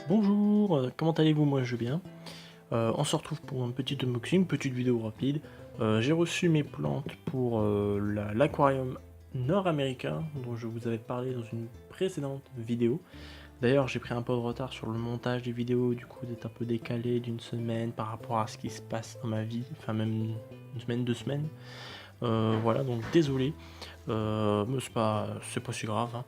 Bonjour, comment allez-vous? Moi je vais bien. On se retrouve pour un petit unboxing, petite vidéo rapide. J'ai reçu mes plantes pour l'aquarium nord-américain dont je vous avais parlé dans une précédente vidéo. D'ailleurs j'ai pris un peu de retard sur le montage des vidéos, du coup d'être un peu décalé d'une semaine par rapport à ce qui se passe dans ma vie, enfin même une semaine, 2 semaines. Voilà, donc désolé, mais c'est pas si grave, hein.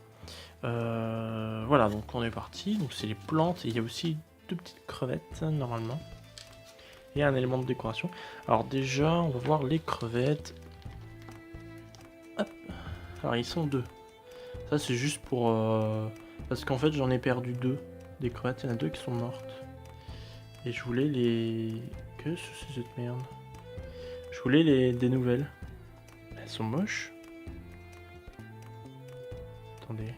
Voilà, donc on est parti. Donc c'est les plantes et il y a aussi deux petites crevettes normalement et un élément de décoration. Alors déjà, on va voir les crevettes. Hop. Alors ils sont deux. Ça c'est juste pour parce qu'en fait j'en ai perdu deux des crevettes. Il y en a deux qui sont mortes et je voulais les. Que c'est cette merde? Je voulais des nouvelles. Elles sont moches. Attendez.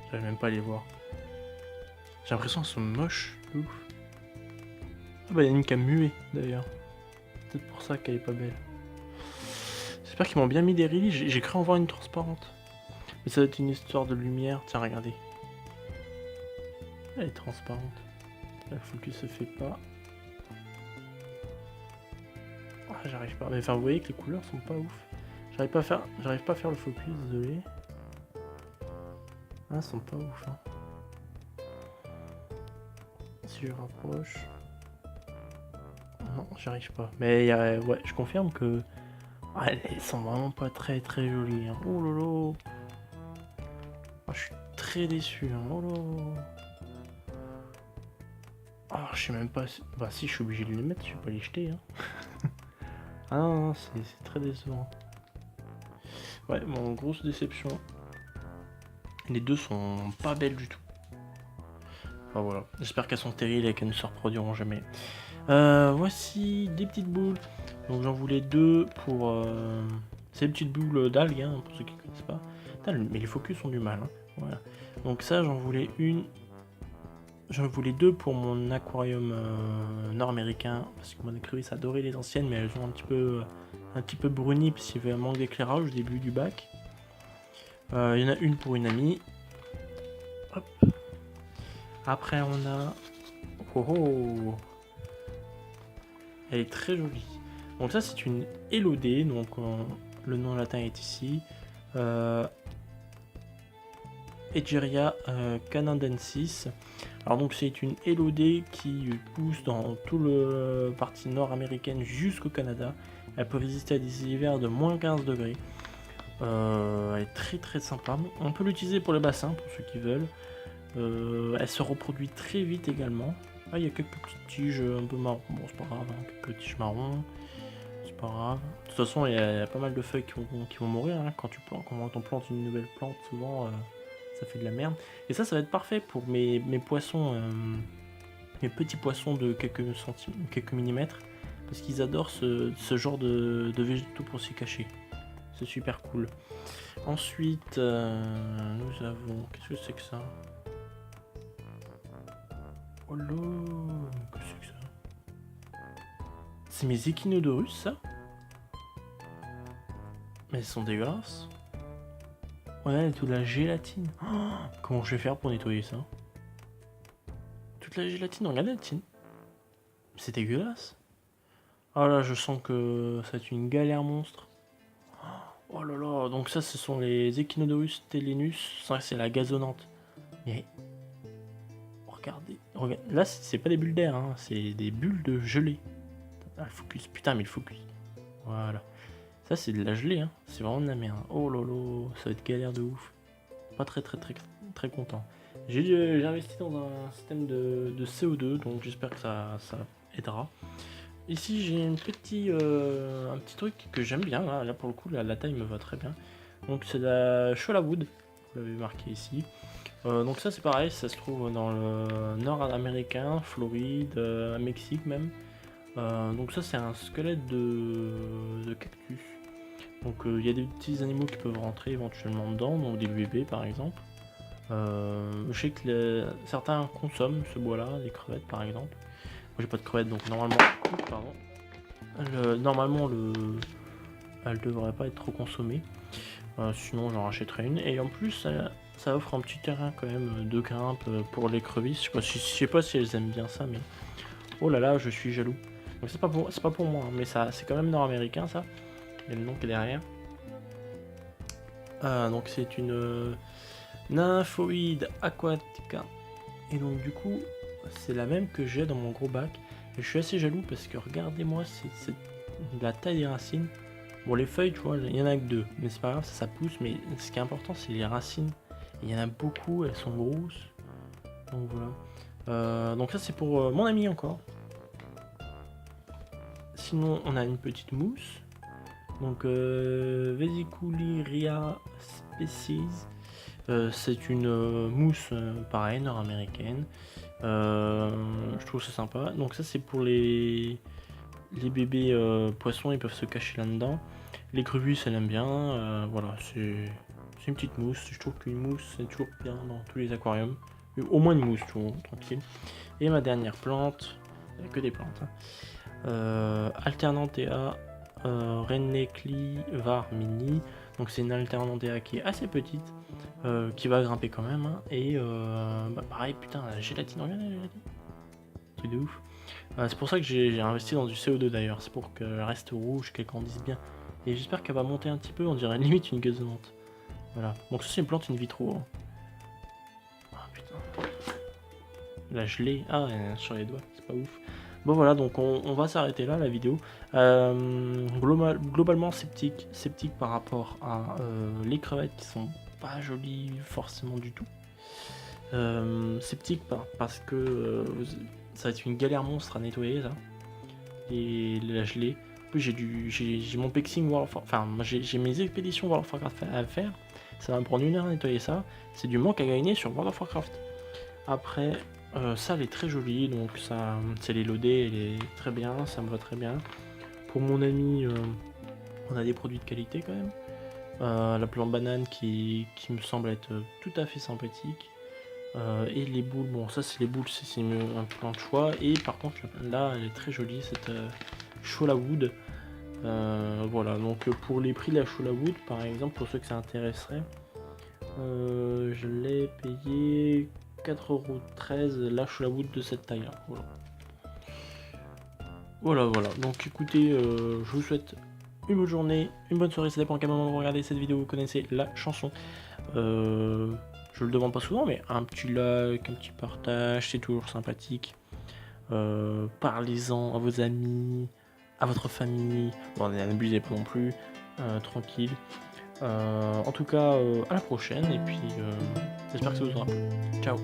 J'arrive même pas à les voir. J'ai l'impression qu'elles sont moches, de ouf. Ah bah il y en a une qui a mué d'ailleurs. Peut-être pour ça qu'elle est pas belle. J'espère qu'ils m'ont bien mis des releases. J'ai cru en voir une transparente. Mais ça doit être une histoire de lumière. Tiens, regardez. Elle est transparente. La focus se fait pas. Ah, j'arrive pas. Mais enfin, vous voyez que les couleurs sont pas ouf. J'arrive pas à faire le focus, désolé. Ah, elles sont pas ouf, hein. Si je rapproche. Non, j'arrive pas. Mais ouais, je confirme que. Ah, elles sont vraiment pas très jolies, hein. Oh lolo. Ah, je suis très déçu, hein. Oh lolo. Ah, je sais même pas. Bah, si, je suis obligé de les mettre, je vais pas les jeter, hein. Ah non, c'est très décevant. Ouais, bon, grosse déception. Les deux sont pas belles du tout. Enfin voilà, j'espère qu'elles sont terribles et qu'elles ne se reproduiront jamais. Voici des petites boules. Donc j'en voulais deux pour... C'est des petites boules d'algues, hein, pour ceux qui ne connaissent pas. Putain, mais les focus ont du mal, hein. Voilà. Donc ça, j'en voulais une. J'en voulais deux pour mon aquarium nord-américain. Parce que mon écrevisse adorait les anciennes, mais elles ont un petit peu bruni parce qu'il y avait un manque d'éclairage au début du bac. Il y en a une pour une amie. Hop. Après on a... Oh oh. Elle est très jolie. Donc ça c'est une Elodée, donc le nom latin est ici. Egeria canadensis. Alors donc c'est une Elodée qui pousse dans tout le partie nord-américaine jusqu'au Canada. Elle peut résister à des hivers de moins 15 degrés. Elle est très sympa. On peut l'utiliser pour les bassins pour ceux qui veulent. Elle se reproduit très vite également. Ah, il y a quelques petites tiges un peu marron. Bon, c'est pas grave, hein. Quelques tiges marron. C'est pas grave. De toute façon, il y a pas mal de feuilles qui vont mourir, hein. Quand on plante une nouvelle plante, souvent ça fait de la merde. Et ça va être parfait pour mes poissons, mes petits poissons de quelques millimètres. Parce qu'ils adorent ce genre de végétaux pour s'y cacher. C'est super cool. Ensuite, nous avons... Qu'est-ce que c'est que ça? Oh là, qu'est-ce que c'est que ça? C'est mes Echinodorus, ça? Mais elles sont dégueulasses. Ouais, toute la gélatine. Oh, comment je vais faire pour nettoyer ça? Toute la gélatine, regardez la tienne. C'est dégueulasse. Oh là, je sens que ça va être une galère monstre. Oh là là, donc ça ce sont les Echinodorus telenus. Ça c'est la gazonnante. Mais regardez, là c'est pas des bulles d'air, hein, c'est des bulles de gelée. Ah, le focus, putain, mais le focus. Voilà. Ça, c'est de la gelée, hein. C'est vraiment de la merde. Oh lolo, ça va être galère de ouf. Pas très content. J'ai investi dans un système de CO2, donc j'espère que ça aidera. Ici, j'ai un petit truc que j'aime bien. Là, pour le coup, la taille me va très bien. Donc, c'est la Sholawood. Vous l'avez marqué ici. Donc ça c'est pareil, ça se trouve dans le nord américain, Floride, Mexique même. Donc ça c'est un squelette de cactus. Donc il y a des petits animaux qui peuvent rentrer éventuellement dedans, donc des bébés par exemple. Je sais que certains consomment ce bois là, les crevettes par exemple. Moi j'ai pas de crevettes donc normalement... Pardon. Normalement elle devrait pas être trop consommée. Sinon j'en rachèterai une. Et en plus ça offre un petit terrain quand même de grimpe pour l'écrevisse. Je sais pas si elles aiment bien ça, mais oh là là, je suis jaloux. Donc c'est pas pour moi, hein, mais ça c'est quand même nord-américain ça. Il y a le nom qui est derrière. Donc c'est une Nymphoide aquatica. Et donc du coup c'est la même que j'ai dans mon gros bac. Et je suis assez jaloux parce que regardez-moi, c'est la taille des racines. Bon, les feuilles, tu vois, il y en a que 2, mais c'est pas grave, ça pousse. Mais ce qui est important, c'est les racines. Il y en a beaucoup, elles sont grosses. Donc voilà. Donc ça, c'est pour mon ami encore. Sinon, on a une petite mousse. Donc Vesiculiria species. C'est une mousse, pareil, nord-américaine. Je trouve ça sympa. Donc ça, c'est pour les bébés poissons, ils peuvent se cacher là-dedans. Les crevisses, elles aiment bien. Voilà, c'est une petite mousse. Je trouve qu'une mousse, c'est toujours bien dans tous les aquariums. Au moins une mousse, tu vois, tranquille. Et ma dernière plante, que des plantes. Alternantea Renekli var mini. Donc c'est une Alternantea qui est assez petite, qui va grimper quand même. Hein. Et pareil, putain, la gélatine, regarde la gélatine. Truc de ouf. C'est pour ça que j'ai investi dans du CO2 d'ailleurs, c'est pour qu'elle reste rouge, qu'elle grandisse bien. Et j'espère qu'elle va monter un petit peu, on dirait limite une gazonnante. Voilà, donc ça c'est une plante in vitro. Hein. Ah putain. La gelée, ah sur les doigts, c'est pas ouf. Bon voilà, donc on va s'arrêter là la vidéo. Globalement sceptique par rapport à les crevettes qui sont pas jolies forcément du tout. Sceptique parce que ça va être une galère monstre à nettoyer ça. Et la gelée. En plus j'ai mon pexing World of Warcraft, enfin j'ai mes expéditions World of Warcraft à faire. Ça va me prendre 1 heure à nettoyer ça. C'est du manque à gagner sur World of Warcraft. Après, ça elle est très jolie, donc ça c'est les loadés, elle est très bien, ça me va très bien. Pour mon ami, on a des produits de qualité quand même. La plante banane qui me semble être tout à fait sympathique. Et les boules, bon ça c'est les boules, c'est un plan de choix. Et par contre là elle est très jolie, cette Chola Wood. Voilà, donc pour les prix de la Chola Wood par exemple, pour ceux que ça intéresserait, je l'ai payé 4,13€ la Chola Wood de cette taille là. Voilà. Donc écoutez, je vous souhaite une bonne journée, une bonne soirée, ça dépend à quel moment vous regardez cette vidéo, vous connaissez la chanson. Je le demande pas souvent, mais un petit like, un petit partage, c'est toujours sympathique. Parlez-en à vos amis, à votre famille. Bon, n'abusez pas non plus, tranquille. En tout cas, à la prochaine, et puis j'espère que ça vous aura plu. Ciao.